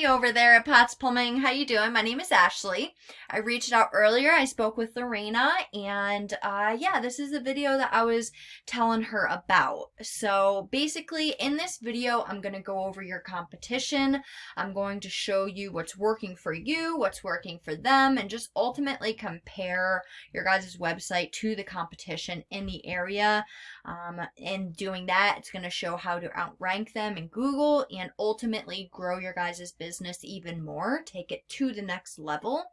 everybody over there at Potts Plumbing. How you doing? My name is Ashley. I reached out earlier. I spoke with Lorena, and yeah, this is the video that I was telling her about. So basically, in this video, I'm going to go over your competition. I'm going to show you what's working for you, what's working for them, and just ultimately compare your guys' website to the competition in the area. In doing that, it's going to show how to outrank them in Google and ultimately grow your guys' business even more, take it to the next level.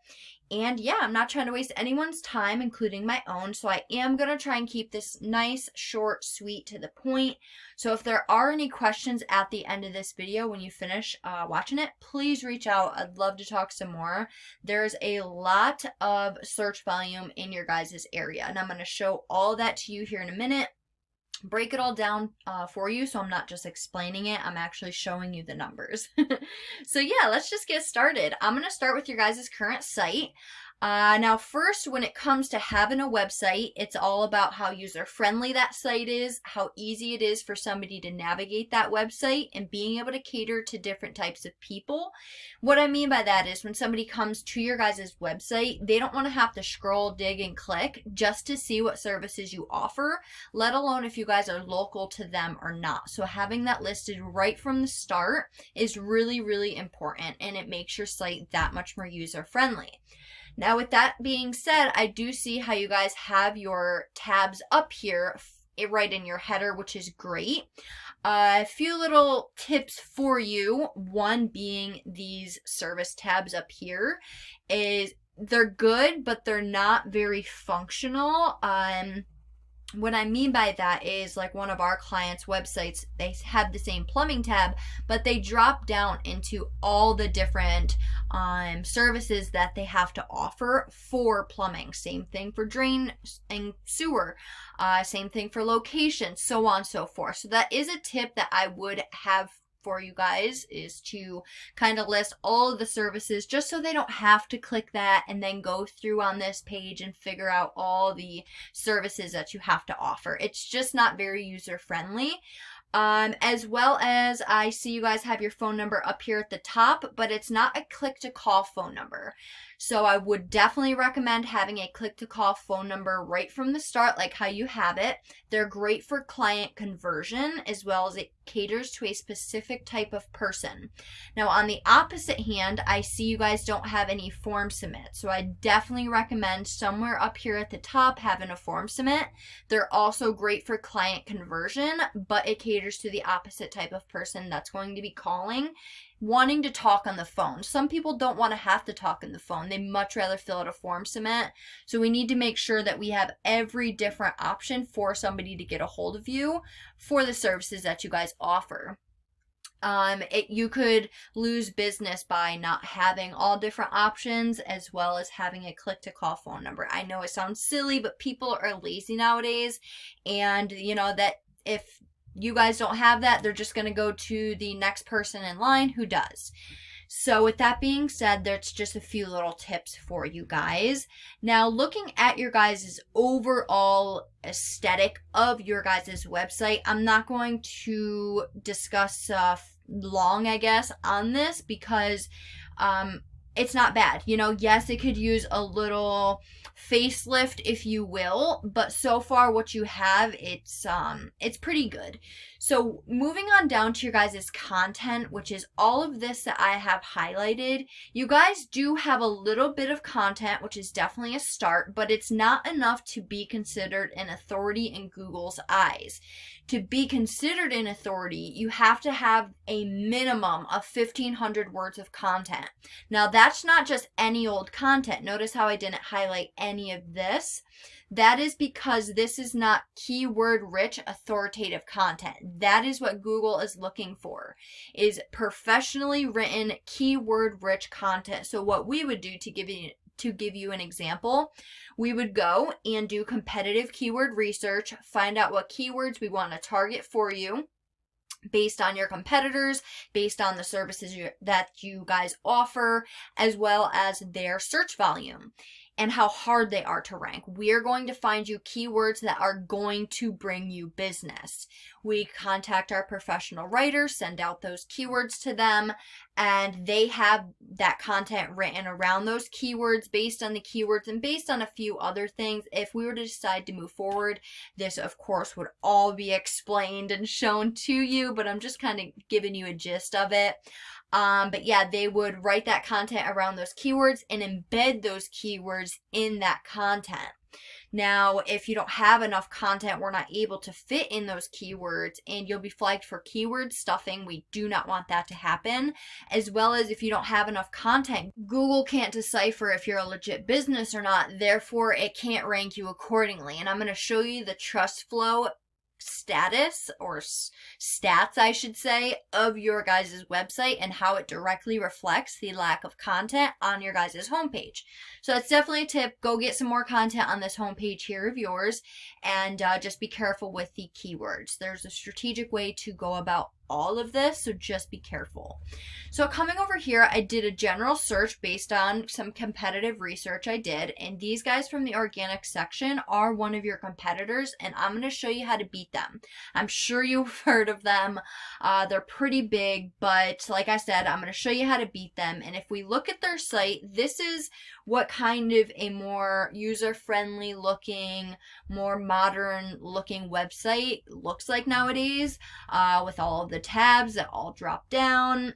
And yeah, I'm not trying to waste anyone's time, including my own, so I am going to try and keep this nice, short, sweet, to the point. So if there are any questions at the end of this video when you finish watching it, please reach out. I'd love to talk some more. There's a lot of search volume in your guys' area, and I'm going to show all that to you here in a minute. Break it all down for you, so I'm not just explaining it, I'm actually showing you the numbers. So yeah, let's just get started. I'm going to start with your guys' current site. Now first, when it comes to having a website, it's all about how user-friendly that site is, how easy it is for somebody to navigate that website, and being able to cater to different types of people. What I mean by that is when somebody comes to your guys' website, they don't want to have to scroll, dig, and click just to see what services you offer, let alone if you guys are local to them or not. So having that listed right from the start is really, really important, and it makes your site that much more user-friendly. Now, with that being said, I do see how you guys have your tabs up here right in your header, which is great. A few little tips for you. One being these service tabs up here is they're good, but they're not very functional. What I mean by that is, like, one of our clients' websites, they have the same plumbing tab, but they drop down into all the different services that they have to offer for plumbing. Same thing for drain and sewer. Same thing for location, so on and so forth. So that is a tip that I would have for you guys, is to kind of list all of the services just so they don't have to click that and then go through on this page and figure out all the services that you have to offer. It's just not very user friendly. As well as I see you guys have your phone number up here at the top, but it's not a click to call phone number. So I would definitely recommend having a click to call phone number right from the start, like how you have it. They're great for client conversion, as well as it caters to a specific type of person. Now on the opposite hand, I see you guys don't have any form submit. So I definitely recommend somewhere up here at the top having a form submit. They're also great for client conversion, but it caters to the opposite type of person that's going to be calling, wanting to talk on the phone. Some people don't want to have to talk on the phone. They much rather fill out a form submit. So we need to make sure that we have every different option for somebody to get a hold of you for the services that you guys offer. You could lose business by not having all different options, as well as having a click to call phone number. I know it sounds silly, but people are lazy nowadays, and you know that if you guys don't have that, they're just going to go to the next person in line who does. So with that being said, there's just a few little tips for you guys. Now, looking at your guys' overall aesthetic of your guys' website, I'm not going to discuss long, I guess, on this because it's not bad. You know, yes, it could use a little facelift, if you will, but so far what you have, it's pretty good. So moving on down to your guys' content, which is all of this that I have highlighted. You guys do have a little bit of content, which is definitely a start, but it's not enough to be considered an authority in Google's eyes. To be considered an authority, you have to have a minimum of 1,500 words of content. Now, that's not just any old content. Notice how I didn't highlight any of this. That is because this is not keyword-rich, authoritative content. That is what Google is looking for, is professionally written, keyword-rich content. So what we would do to give you an example, we would go and do competitive keyword research, find out what keywords we want to target for you based on your competitors, based on the services that you guys offer, as well as their search volume. and how hard they are to rank. We are going to find you keywords that are going to bring you business. We contact our professional writers, send out those keywords to them, and they have that content written around those keywords, based on the keywords and based on a few other things. If we were to decide to move forward, this of course would all be explained and shown to you, but I'm just kind of giving you a gist of it. But yeah, they would write that content around those keywords and embed those keywords in that content. Now, if you don't have enough content, we're not able to fit in those keywords, and you'll be flagged for keyword stuffing. We do not want that to happen. As well as if you don't have enough content, Google can't decipher if you're a legit business or not. Therefore, it can't rank you accordingly. And I'm going to show you the trust flow status, or stats I should say, of your guys' website and how it directly reflects the lack of content on your guys' homepage. So that's definitely a tip. Go get some more content on this homepage here of yours, and just be careful with the keywords. There's a strategic way to go about all of this, so just be careful. So coming over here, I did a general search based on some competitive research I did, and these guys from the organic section are one of your competitors, and I'm going to show you how to beat them. I'm sure you've heard of them. They're pretty big, but like I said, I'm going to show you how to beat them. And if we look at their site, this is what kind of a more user-friendly looking, more modern looking website looks like nowadays, with all of the tabs that all drop down,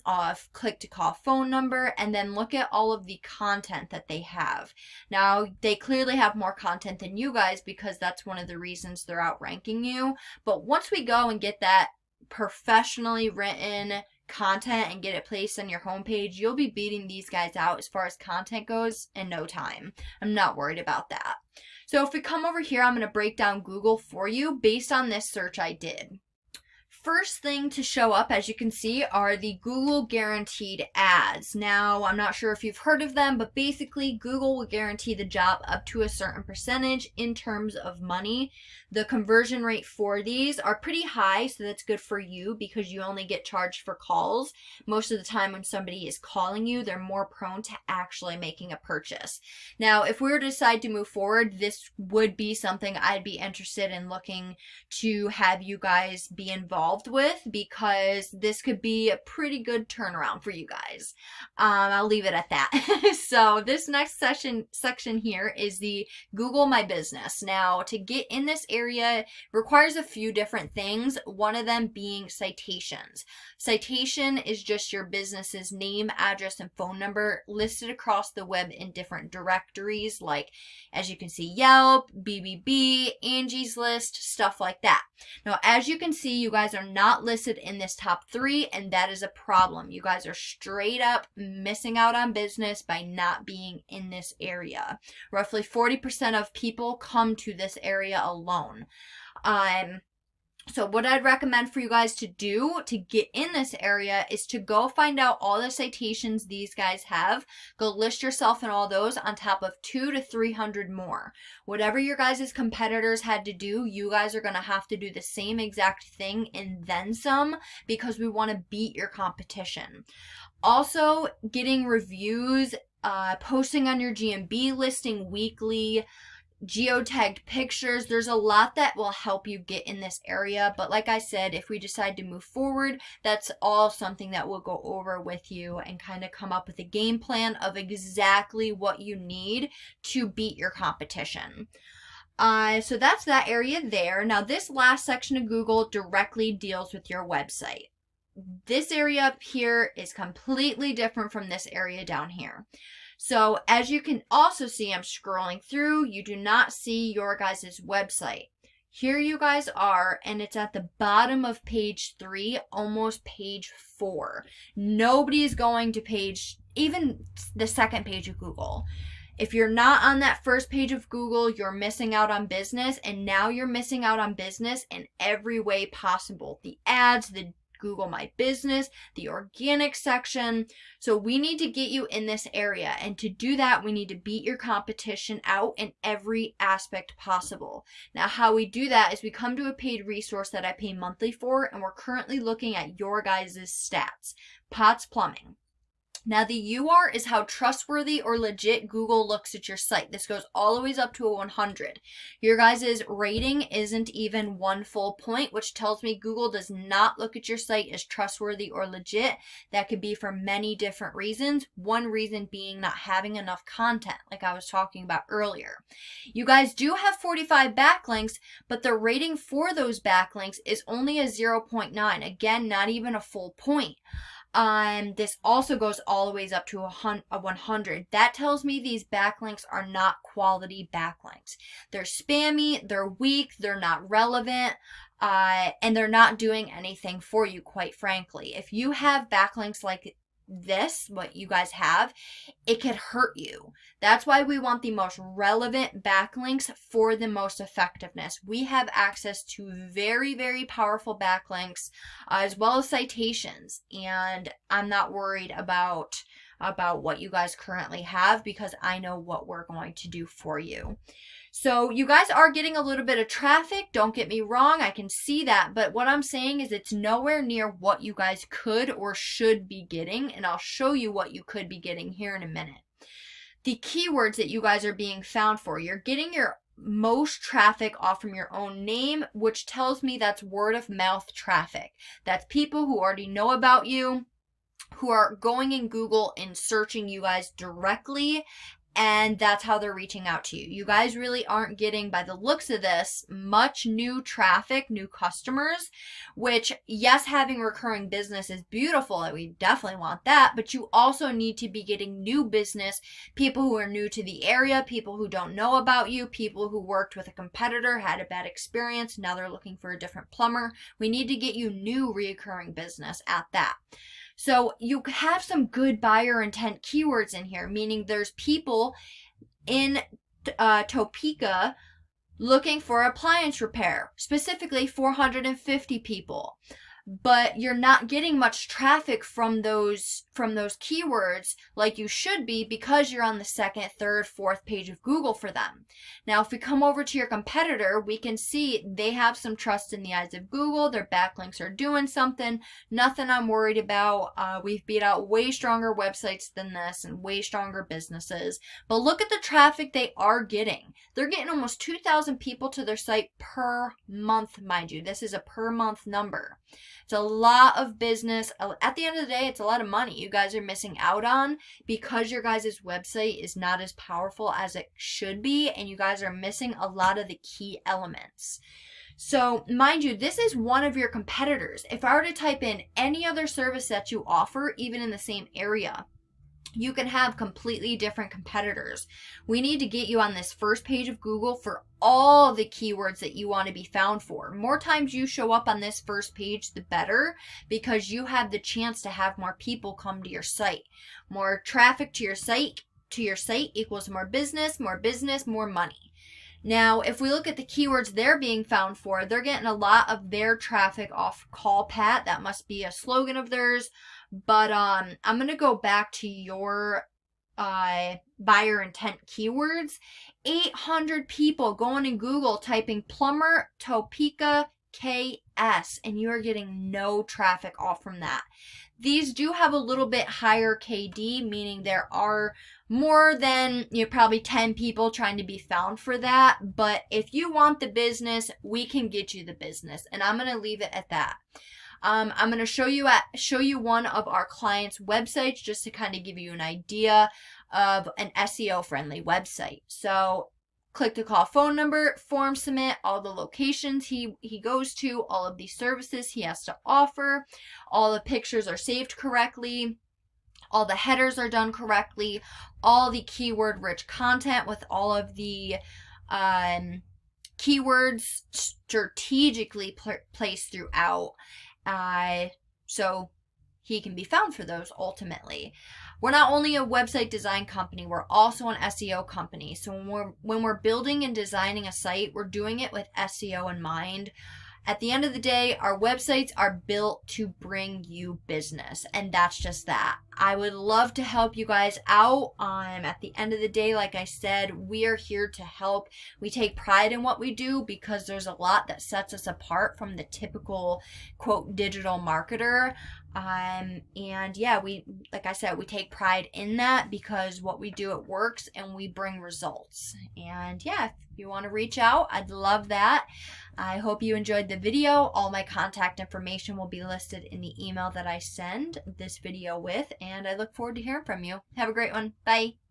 click to call phone number, and then look at all of the content that they have. Now, they clearly have more content than you guys, because that's one of the reasons they're outranking you. But once we go and get that professionally written content and get it placed on your homepage, you'll be beating these guys out as far as content goes in no time. I'm not worried about that. So if we come over here, I'm going to break down Google for you based on this search I did. First thing to show up, as you can see, are the Google guaranteed ads. Now, I'm not sure if you've heard of them, but basically Google will guarantee the job up to a certain percentage in terms of money. The conversion rate for these are pretty high, so that's good for you because you only get charged for calls. Most of the time when somebody is calling you, they're more prone to actually making a purchase. Now, if we were to decide to move forward, this would be something I'd be interested in looking to have you guys be involved with, because this could be a pretty good turnaround for you guys. I'll leave it at that. So this next section here is the Google My Business. Now, to get in this area requires a few different things, one of them being citations. Citation is just your business's name, address, and phone number listed across the web in different directories, like, as you can see, Yelp, BBB, Angie's List, stuff like that. Now, as you can see, you guys are not listed in this top 3, and that is a problem. You guys are straight up missing out on business by not being in this area. Roughly 40% of people come to this area alone. So what I'd recommend for you guys to do to get in this area is to go find out all the citations these guys have. Go list yourself in all those on top of 200 to 300 more. Whatever your guys' competitors had to do, you guys are going to have to do the same exact thing and then some, because we want to beat your competition. Also, getting reviews, posting on your GMB listing weekly, geotagged pictures. There's a lot that will help you get in this area, but like I said, if we decide to move forward, that's all something that we'll go over with you and kind of come up with a game plan of exactly what you need to beat your competition. So that's that area there. Now, this last section of Google directly deals with your website. This area up here is completely different from this area down here. So as you can also see, I'm scrolling through, you do not see your guys' website. Here you guys are, and it's at the bottom of page 3, almost page 4. Nobody's going to page, even the second page of Google. If you're not on that first page of Google, you're missing out on business, and now you're missing out on business in every way possible. The ads, the Google My Business, the organic section. So we need to get you in this area, and to do that, we need to beat your competition out in every aspect possible. Now, how we do that is we come to a paid resource that I pay monthly for, and we're currently looking at your guys' stats. Potts Plumbing. Now, the UR is how trustworthy or legit Google looks at your site. This goes all the way up to a 100. Your guys' rating isn't even 1 full point, which tells me Google does not look at your site as trustworthy or legit. That could be for many different reasons. One reason being not having enough content, like I was talking about earlier. You guys do have 45 backlinks, but the rating for those backlinks is only a 0.9. Again, not even a full point. This also goes all the way up to a 100. That tells me these backlinks are not quality backlinks. They're spammy, they're weak, they're not relevant, and they're not doing anything for you, quite frankly. If you have backlinks like this, what you guys have, it could hurt you. That's why we want the most relevant backlinks for the most effectiveness. We have access to very, very powerful backlinks, as well as citations, and I'm not worried about what you guys currently have, because I know what we're going to do for you. So you guys are getting a little bit of traffic, don't get me wrong, I can see that, but what I'm saying is it's nowhere near what you guys could or should be getting, and I'll show you what you could be getting here in a minute. The keywords that you guys are being found for, you're getting your most traffic off from your own name, which tells me that's word of mouth traffic. That's people who already know about you, who are going in Google and searching you guys directly, and that's how they're reaching out to you. You guys really aren't getting, by the looks of this, much new traffic, new customers, which, yes, having recurring business is beautiful. We definitely want that, but you also need to be getting new business, people who are new to the area, people who don't know about you, people who worked with a competitor, had a bad experience, now they're looking for a different plumber. We need to get you new reoccurring business at that. So you have some good buyer intent keywords in here, meaning there's people in Topeka looking for appliance repair, specifically 450 people. But you're not getting much traffic from those keywords like you should be, because you're on the second, third, fourth page of Google for them. Now, if we come over to your competitor, we can see they have some trust in the eyes of Google. Their backlinks are doing something. Nothing I'm worried about. We've beat out way stronger websites than this and way stronger businesses. But look at the traffic they are getting. They're getting almost 2,000 people to their site per month, mind you. This is a per month number. It's a lot of business. At the end of the day, it's a lot of money you guys are missing out on because your guys' website is not as powerful as it should be, and you guys are missing a lot of the key elements. So, mind you, this is one of your competitors. If I were to type in any other service that you offer, even in the same area, you can have completely different competitors. We need to get you on this first page of Google for all the keywords that you want to be found for. More times you show up on this first page, the better, because you have the chance to have more people come to your site. More traffic to your site equals more business, more money. Now, if we look at the keywords they're being found for, they're getting a lot of their traffic off Call Pat. That must be a slogan of theirs. But I'm going to go back to your buyer intent keywords. 800 people going in Google typing plumber Topeka KS, and you are getting no traffic off from that. These do have a little bit higher KD, meaning there are more than probably 10 people trying to be found for that. But if you want the business, we can get you the business, and I'm going to leave it at that. I'm going to show you one of our clients' websites just to kind of give you an idea of an SEO friendly website. So click the call phone number, form submit, all the locations he goes to, all of these services he has to offer, all the pictures are saved correctly, all the headers are done correctly, all the keyword rich content with all of the keywords strategically placed throughout. So he can be found for those ultimately. We're not only a website design company, we're also an SEO company. So when we're building and designing a site, we're doing it with SEO in mind. At the end of the day, our websites are built to bring you business, and that's just that. I would love to help you guys out. At the end of the day, like I said, we are here to help. We take pride in what we do because there's a lot that sets us apart from the typical, quote, digital marketer. And yeah, like I said, we take pride in that because what we do, it works and we bring results. And yeah, if you want to reach out, I'd love that. I hope you enjoyed the video. All my contact information will be listed in the email that I send this video with, and I look forward to hearing from you. Have a great one. Bye.